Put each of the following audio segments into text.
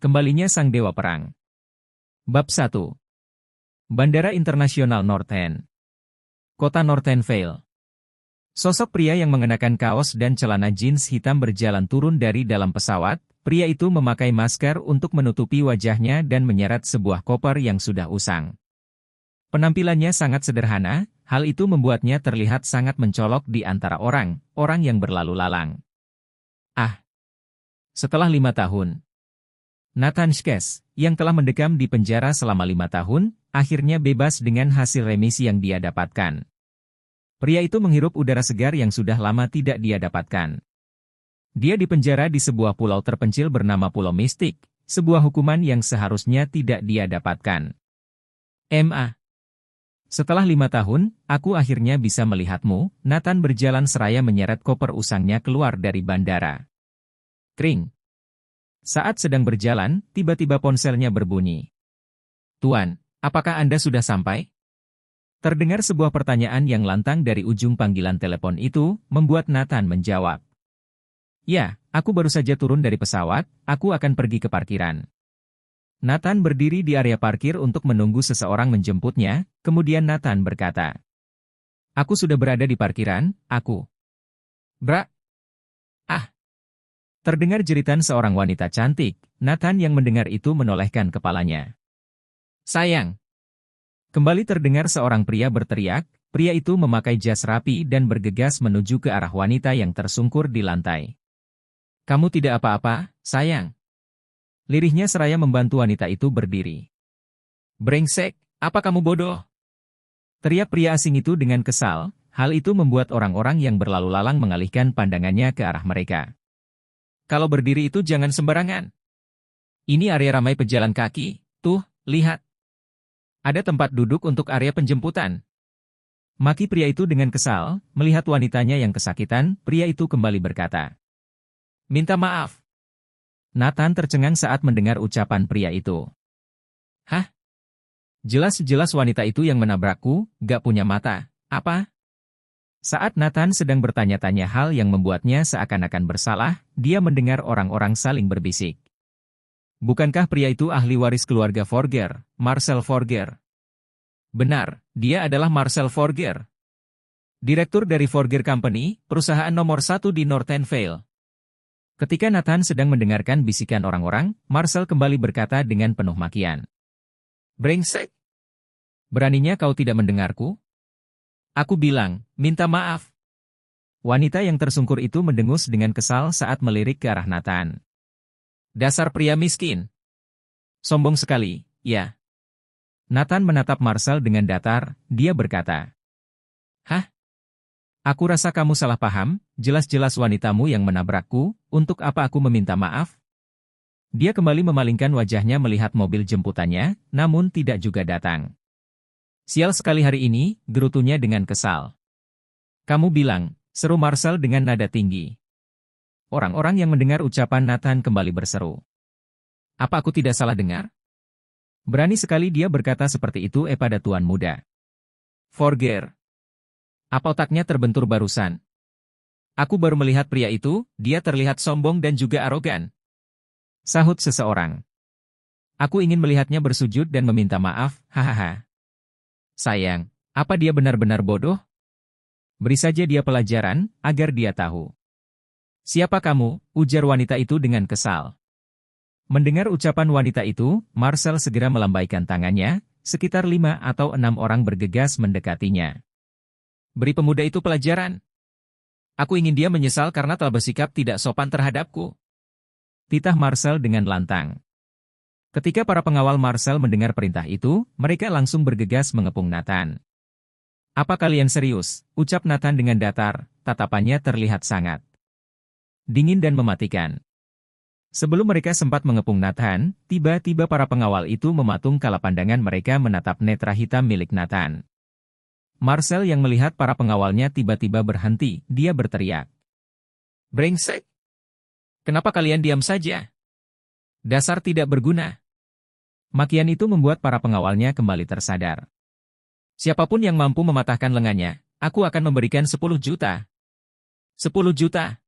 Kembalinya Sang Dewa Perang. Bab 1. Bandara Internasional Northend. Kota Northend Vale. Sosok pria yang mengenakan kaos dan celana jeans hitam berjalan turun dari dalam pesawat. Pria itu memakai masker untuk menutupi wajahnya dan menyeret sebuah koper yang sudah usang. Penampilannya sangat sederhana, hal itu membuatnya terlihat sangat mencolok di antara orang yang berlalu lalang. Setelah 5 tahun. Nathan Shkes, yang telah mendekam di penjara selama 5 tahun, akhirnya bebas dengan hasil remisi yang dia dapatkan. Pria itu menghirup udara segar yang sudah lama tidak dia dapatkan. Dia dipenjara di sebuah pulau terpencil bernama Pulau Mistik, sebuah hukuman yang seharusnya tidak dia dapatkan. Setelah 5 tahun, aku akhirnya bisa melihatmu. Nathan berjalan seraya menyeret koper usangnya keluar dari bandara. Kring. Saat sedang berjalan, tiba-tiba ponselnya berbunyi. "Tuan, apakah Anda sudah sampai?" Terdengar sebuah pertanyaan yang lantang dari ujung panggilan telepon itu, membuat Nathan menjawab. "Ya, aku baru saja turun dari pesawat, aku akan pergi ke parkiran." Nathan berdiri di area parkir untuk menunggu seseorang menjemputnya, kemudian Nathan berkata, "Aku sudah berada di parkiran, aku." Terdengar jeritan seorang wanita cantik. Nathan yang mendengar itu menolehkan kepalanya. "Sayang!" Kembali terdengar seorang pria berteriak. Pria itu memakai jas rapi dan bergegas menuju ke arah wanita yang tersungkur di lantai. "Kamu tidak apa-apa, sayang?" Lirihnya seraya membantu wanita itu berdiri. "Brengsek, apa kamu bodoh?" Teriak pria asing itu dengan kesal. Hal itu membuat orang-orang yang berlalu lalang mengalihkan pandangannya ke arah mereka. "Kalau berdiri itu jangan sembarangan. Ini area ramai pejalan kaki, tuh, lihat. Ada tempat duduk untuk area penjemputan." Maki pria itu dengan kesal, melihat wanitanya yang kesakitan, pria itu kembali berkata, "Minta maaf." Nathan tercengang saat mendengar ucapan pria itu. "Hah? Jelas-jelas wanita itu yang menabrakku, gak punya mata, apa?" Saat Nathan sedang bertanya-tanya hal yang membuatnya seakan-akan bersalah, dia mendengar orang-orang saling berbisik. "Bukankah pria itu ahli waris keluarga Forger, Marcel Forger?" "Benar, dia adalah Marcel Forger. Direktur dari Forger Company, perusahaan nomor 1 di Northend Vale." Ketika Nathan sedang mendengarkan bisikan orang-orang, Marcel kembali berkata dengan penuh makian. "Brengsek! Beraninya kau tidak mendengarku? Aku bilang, minta maaf." Wanita yang tersungkur itu mendengus dengan kesal saat melirik ke arah Nathan. "Dasar pria miskin. Sombong sekali, ya." Nathan menatap Marcel dengan datar, dia berkata. "Hah? Aku rasa kamu salah paham, jelas-jelas wanitamu yang menabrakku, untuk apa aku meminta maaf?" Dia kembali memalingkan wajahnya melihat mobil jemputannya, namun tidak juga datang. "Sial sekali hari ini," gerutunya dengan kesal. "Kamu bilang," seru Marcel dengan nada tinggi. Orang-orang yang mendengar ucapan Nathan kembali berseru. "Apa aku tidak salah dengar? Berani sekali dia berkata seperti itu pada tuan muda. Forger. Apa otaknya terbentur barusan? Aku baru melihat pria itu, dia terlihat sombong dan juga arogan." Sahut seseorang. "Aku ingin melihatnya bersujud dan meminta maaf, hahaha. Sayang, apa dia benar-benar bodoh? Beri saja dia pelajaran, agar dia tahu." "Siapa kamu?" ujar wanita itu dengan kesal. Mendengar ucapan wanita itu, Marcel segera melambaikan tangannya, sekitar 5 atau 6 orang bergegas mendekatinya. "Beri pemuda itu pelajaran. Aku ingin dia menyesal karena telah bersikap tidak sopan terhadapku," titah Marcel dengan lantang. Ketika para pengawal Marcel mendengar perintah itu, mereka langsung bergegas mengepung Nathan. "Apa kalian serius?" ucap Nathan dengan datar, tatapannya terlihat sangat dingin dan mematikan. Sebelum mereka sempat mengepung Nathan, tiba-tiba para pengawal itu mematung kala pandangan mereka menatap netra hitam milik Nathan. Marcel yang melihat para pengawalnya tiba-tiba berhenti, dia berteriak. "Brengsek! Kenapa kalian diam saja? Dasar tidak berguna." Makian itu membuat para pengawalnya kembali tersadar. "Siapapun yang mampu mematahkan lengannya, aku akan memberikan 10 juta. 10 juta.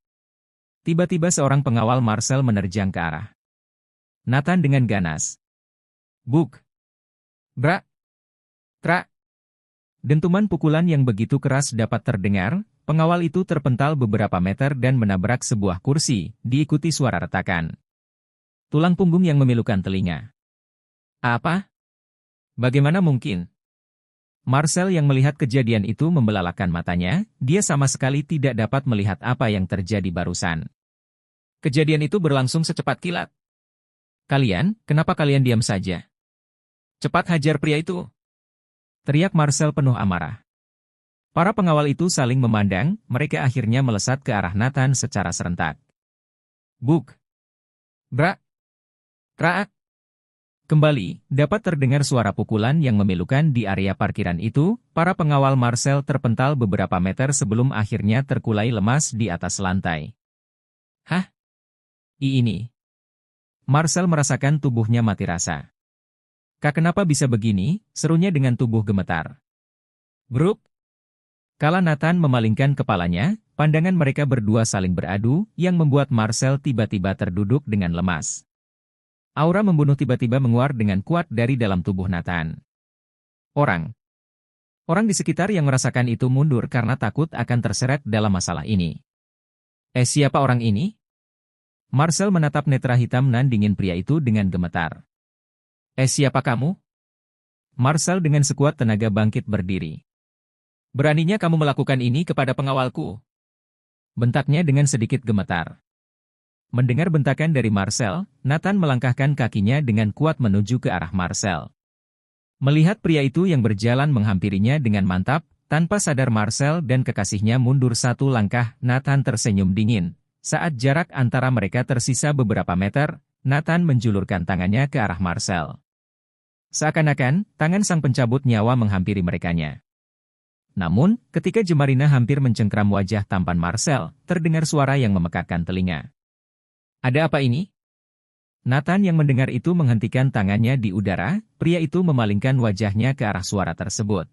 Tiba-tiba seorang pengawal Marcel menerjang ke arah Nathan dengan ganas. Buk. Brak. Trak. Dentuman pukulan yang begitu keras dapat terdengar, pengawal itu terpental beberapa meter dan menabrak sebuah kursi, diikuti suara retakan. Tulang punggung yang memilukan telinga. Apa? Bagaimana mungkin? Marcel yang melihat kejadian itu membelalakan matanya, dia sama sekali tidak dapat melihat apa yang terjadi barusan. Kejadian itu berlangsung secepat kilat. Kenapa kalian diam saja? Cepat hajar pria itu! Teriak Marcel penuh amarah. Para pengawal itu saling memandang, mereka akhirnya melesat ke arah Nathan secara serentak. Buk! Brak! Kraak! Kembali, dapat terdengar suara pukulan yang memilukan di area parkiran itu, para pengawal Marcel terpental beberapa meter sebelum akhirnya terkulai lemas di atas lantai. Hah? Ini. Marcel merasakan tubuhnya mati rasa. Kenapa bisa begini? Serunya dengan tubuh gemetar. Bruk! Kala Nathan memalingkan kepalanya, pandangan mereka berdua saling beradu, yang membuat Marcel tiba-tiba terduduk dengan lemas. Aura membunuh tiba-tiba menguar dengan kuat dari dalam tubuh Nathan. Orang di sekitar yang merasakan itu mundur karena takut akan terseret dalam masalah ini. Siapa orang ini? Marcel menatap netra hitam nan dingin pria itu dengan gemetar. Siapa kamu? Marcel dengan sekuat tenaga bangkit berdiri. Beraninya kamu melakukan ini kepada pengawalku? Bentaknya dengan sedikit gemetar. Mendengar bentakan dari Marcel, Nathan melangkahkan kakinya dengan kuat menuju ke arah Marcel. Melihat pria itu yang berjalan menghampirinya dengan mantap, tanpa sadar Marcel dan kekasihnya mundur satu langkah, Nathan tersenyum dingin. Saat jarak antara mereka tersisa beberapa meter, Nathan menjulurkan tangannya ke arah Marcel. Seakan-akan, tangan sang pencabut nyawa menghampiri merekanya. Namun, ketika Jemarina hampir mencengkram wajah tampan Marcel, terdengar suara yang memekakkan telinga. Ada apa ini? Nathan yang mendengar itu menghentikan tangannya di udara, pria itu memalingkan wajahnya ke arah suara tersebut.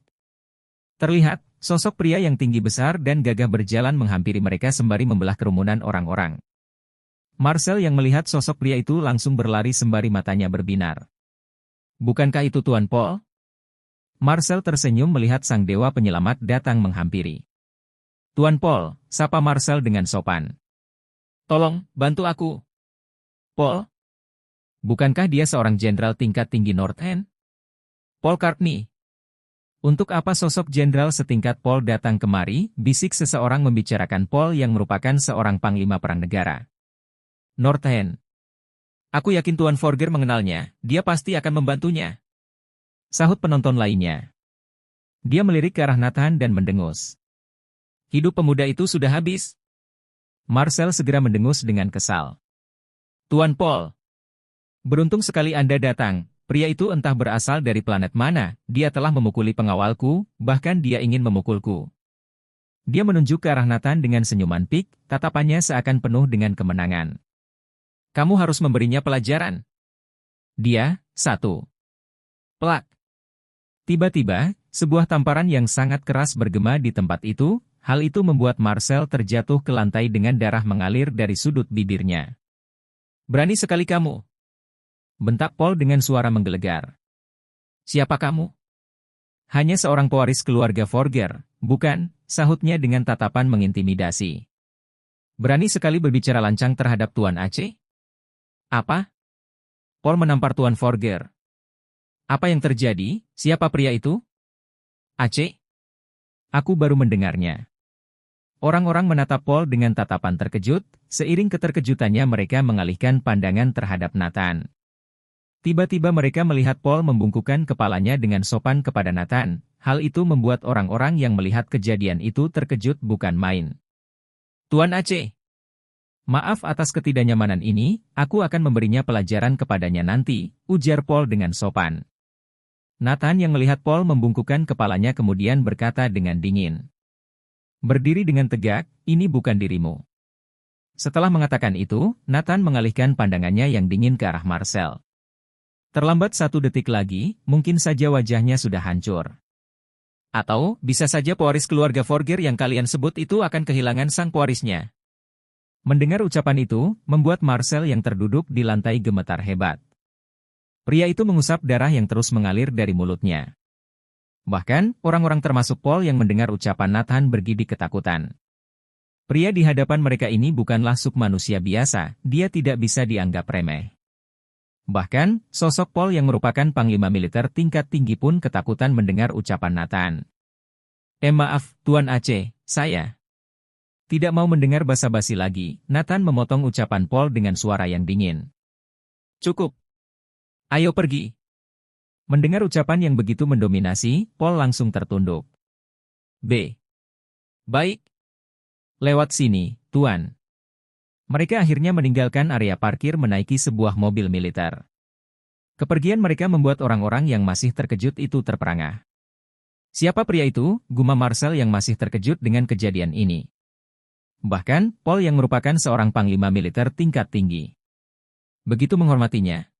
Terlihat, sosok pria yang tinggi besar dan gagah berjalan menghampiri mereka sembari membelah kerumunan orang-orang. Marcel yang melihat sosok pria itu langsung berlari sembari matanya berbinar. Bukankah itu Tuan Paul? Marcel tersenyum melihat sang dewa penyelamat datang menghampiri. Tuan Paul, sapa Marcel dengan sopan. Tolong, bantu aku. Paul? Bukankah dia seorang jenderal tingkat tinggi North End? Paul Courtney. Untuk apa sosok jenderal setingkat Paul datang kemari, bisik seseorang membicarakan Paul yang merupakan seorang panglima perang negara. North End. Aku yakin Tuan Forger mengenalnya, dia pasti akan membantunya. Sahut penonton lainnya. Dia melirik ke arah Nathan dan mendengus. Hidup pemuda itu sudah habis. Marcel segera mendengus dengan kesal. Tuan Paul. Beruntung sekali Anda datang. Pria itu entah berasal dari planet mana, dia telah memukuli pengawalku, bahkan dia ingin memukulku. Dia menunjuk ke arah Nathan dengan senyuman pik, tatapannya seakan penuh dengan kemenangan. Kamu harus memberinya pelajaran. Dia, satu. Plak. Tiba-tiba, sebuah tamparan yang sangat keras bergema di tempat itu, hal itu membuat Marcel terjatuh ke lantai dengan darah mengalir dari sudut bibirnya. Berani sekali kamu. Bentak Paul dengan suara menggelegar. Siapa kamu? Hanya seorang pewaris keluarga Forger, bukan, sahutnya dengan tatapan mengintimidasi. Berani sekali berbicara lancang terhadap Tuan Aceh? Apa? Paul menampar Tuan Forger. Apa yang terjadi? Siapa pria itu? Aceh? Aku baru mendengarnya. Orang-orang menatap Paul dengan tatapan terkejut, seiring keterkejutannya mereka mengalihkan pandangan terhadap Nathan. Tiba-tiba mereka melihat Paul membungkukkan kepalanya dengan sopan kepada Nathan. Hal itu membuat orang-orang yang melihat kejadian itu terkejut bukan main. Tuan Aceh. Maaf atas ketidaknyamanan ini, aku akan memberinya pelajaran kepadanya nanti, ujar Paul dengan sopan. Nathan yang melihat Paul membungkukkan kepalanya kemudian berkata dengan dingin. Berdiri dengan tegak, ini bukan dirimu. Setelah mengatakan itu, Nathan mengalihkan pandangannya yang dingin ke arah Marcel. Terlambat 1 detik lagi, mungkin saja wajahnya sudah hancur. Atau, bisa saja pewaris keluarga Forger yang kalian sebut itu akan kehilangan sang pewarisnya. Mendengar ucapan itu, membuat Marcel yang terduduk di lantai gemetar hebat. Pria itu mengusap darah yang terus mengalir dari mulutnya. Bahkan, orang-orang termasuk Paul yang mendengar ucapan Nathan bergidik ketakutan. Pria di hadapan mereka ini bukanlah sub manusia biasa, dia tidak bisa dianggap remeh. Bahkan, sosok Paul yang merupakan panglima militer tingkat tinggi pun ketakutan mendengar ucapan Nathan. Maaf, Tuan Aceh, saya tidak mau mendengar basa-basi lagi. Nathan memotong ucapan Paul dengan suara yang dingin. Cukup. Ayo pergi. Mendengar ucapan yang begitu mendominasi, Paul langsung tertunduk. Baik. Lewat sini, Tuan. Mereka akhirnya meninggalkan area parkir menaiki sebuah mobil militer. Kepergian mereka membuat orang-orang yang masih terkejut itu terperangah. Siapa pria itu? Gumam Marcel yang masih terkejut dengan kejadian ini. Bahkan, Paul yang merupakan seorang panglima militer tingkat tinggi begitu menghormatinya.